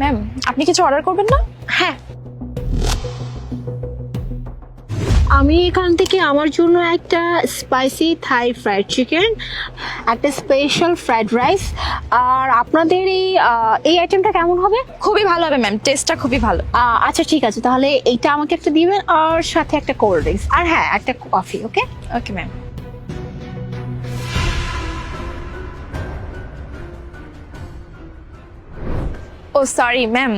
Ma'am, আপনি কিছু order করবেন না? হ্যাঁ, আমি এখান থেকে আমার জন্য একটা স্পাইসি থাই ফ্রাইড চিকেন, একটা স্পেশাল ফ্রাইড রাইস, আর আপনাদের এই আইটেমটা কেমন হবে? খুবই ভালো হবে ম্যাম, টেস্টটা খুবই ভালো। আচ্ছা ঠিক আছে, তাহলে এইটা আমাকে একটা দিবেন আর সাথে একটা কোল্ড ড্রিঙ্কস, আর হ্যাঁ একটা কফি। ওকে ওকে ম্যাম। ও সরি ম্যাম,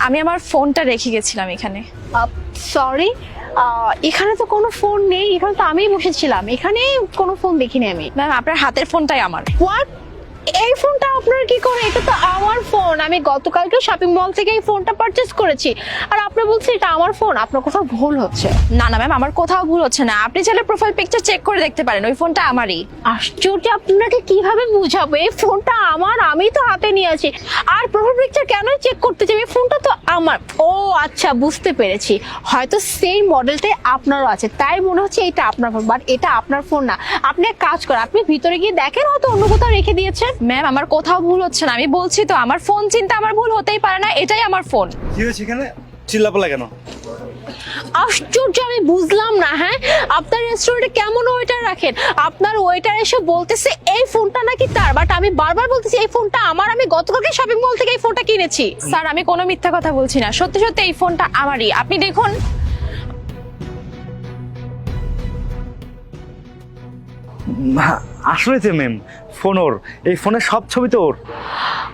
আমি আমার ফোনটা রেখে গেছিলাম এখানে। সরি, এখানে তো কোনো ফোন নেই, এখানে তো আমিই বসেছিলাম, এখানে কোনো ফোন দেখিনি আমি। ম্যাম, আপনার হাতের ফোনটাই আমার। হোয়াট? এই ফোনটা আপনার কি করে? এটা তো আমার ফোন, আমি গতকালকে শপিং মল থেকে এই ফোনটা পারচেজ করেছি, আর আপনি বলছেন এটা আমার ফোন। আপনার কোথাও ভুল হচ্ছে। না না ম্যাম, আমার কোথাও ভুল হচ্ছে না। আপনি চাইলে প্রোফাইল পিকচার চেক করে দেখতে পারেন, ওই ফোনটা আমারই। আশ্চর্য, আপনাকে কিভাবে বুঝাবো? এই ফোনটা আমার, আমি তো হাতে নিয়ে আছি। আর প্রোফাইল পিকচার কেন চেক করতে যাবে? এই ফোনটা তো আমার। ও আচ্ছা, বুঝতে পেরেছি, হয়তো সেই মডেলটাই আপনারও আছে, তাই মনে হচ্ছে এটা আপনার ফোন, বাট এটা আপনার ফোন না। আপনি এক কাজ করেন, আপনি ভিতরে গিয়ে দেখেন, হয়তো অন্য কোথাও রেখে দিয়েছেন। ম্যাম, আমার কোথাও ভুল হচ্ছে না, আমি বলছি তো আমার ফোন চিন্তা আমার ভুল হতেই পারে না, এটাই আমার ফোন। কি হয়েছে এখানে? চিল্লাপাল্লা কেন? আশ্চর্য, আমি বুঝলাম না। হ্যাঁ, আপনার রেস্টুরেন্টে কেমন ওয়েটার রাখেন? আপনার ওয়েটার এসে বলতেছে এই ফোনটা নাকি তার, বাট আমি বারবার বলতেছি এই ফোনটা আমার, আমি গতকালকে শপিং মল থেকে এই ফোনটা কিনেছি। স্যার, আমি কোনো মিথ্যা কথা বলছি না, সত্যি সত্যি এই ফোনটা আমারই, আপনি দেখুন। আসলে যে ম্যাম, ফোন ওর, এই ফোনের সব ছবি তো ওর।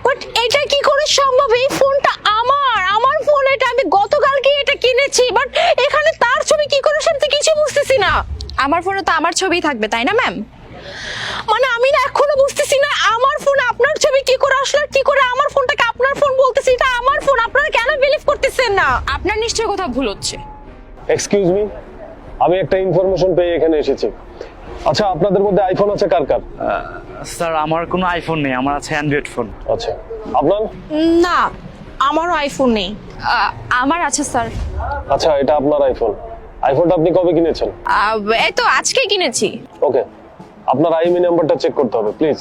বাট এটা কি করে সম্ভব? এই ফোনটা আমার, আমার ফোন এটা, আমি গতকালকে এটা কিনেছি, বাট এখানে তার ছবি কি করে? সেটা তো কিছু বুঝতেছি না। আমার ফোনে তো আমার ছবি থাকবে, তাই না ম্যাম? মানে আমি না এখনো বুঝতেছি না, আমার ফোন আপনার ছবি কি করে আসলো, আর কি করে আমার ফোনটাকে আপনার ফোন বলতেছি? এটা আমার ফোন, আপনারা কেন বিলিভ করতেছেন না? আপনার নিশ্চয়ই কোথাও ভুল হচ্ছে। এক্সকিউজ মি, আমি একটা ইনফরমেশন পেয়ে এখানে এসেছি। আচ্ছা, আপনাদের মধ্যে আইফোন আছে কার কার? স্যার, আমার কোনো আইফোন নেই, আমার আছে অ্যান্ড্রয়েড ফোন। আচ্ছা, আপনার? না, আমারও আইফোন নেই। আমার আছে স্যার। আচ্ছা, এটা আপনার আইফোন। আইফোনটা আপনি কবে কিনেছেন? এই তো আজকে কিনেছি। ওকে, আপনার আইএমই নাম্বারটা চেক করতে হবে প্লিজ।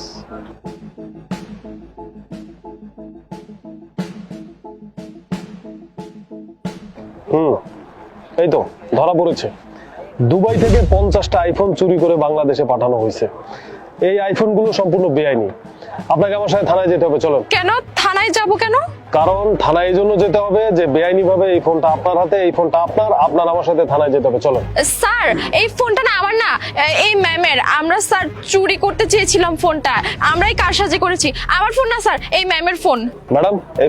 এই তো ধরা পড়েছে। দুবাই থেকে 50টা আইফোন চুরি করে বাংলাদেশে পাঠানো হয়েছে। এই আইফোনগুলো সম্পূর্ণ বেআইনি। আপনাকে আমার সাথে থানায় যেতে হবে, চলুন। কেন থানায় যাব কেন? কারণ থানায় এই জন্য যেতে হবে যে বেআইনি ভাবে এই ফোনটা আপনার হাতে, এই ফোনটা আপনার, আপনার আমার সাথে থানায় যেতে হবে, চলুন। স্যার, এই ফোনটা না আমার না, এই ম্যামের। আমরা স্যার চুরি করতে চেয়েছিলাম ফোনটা, আমরাই কারসাজি করেছি। আমার ফোন না স্যার, এই ম্যামের ফোন। ম্যাডাম, এই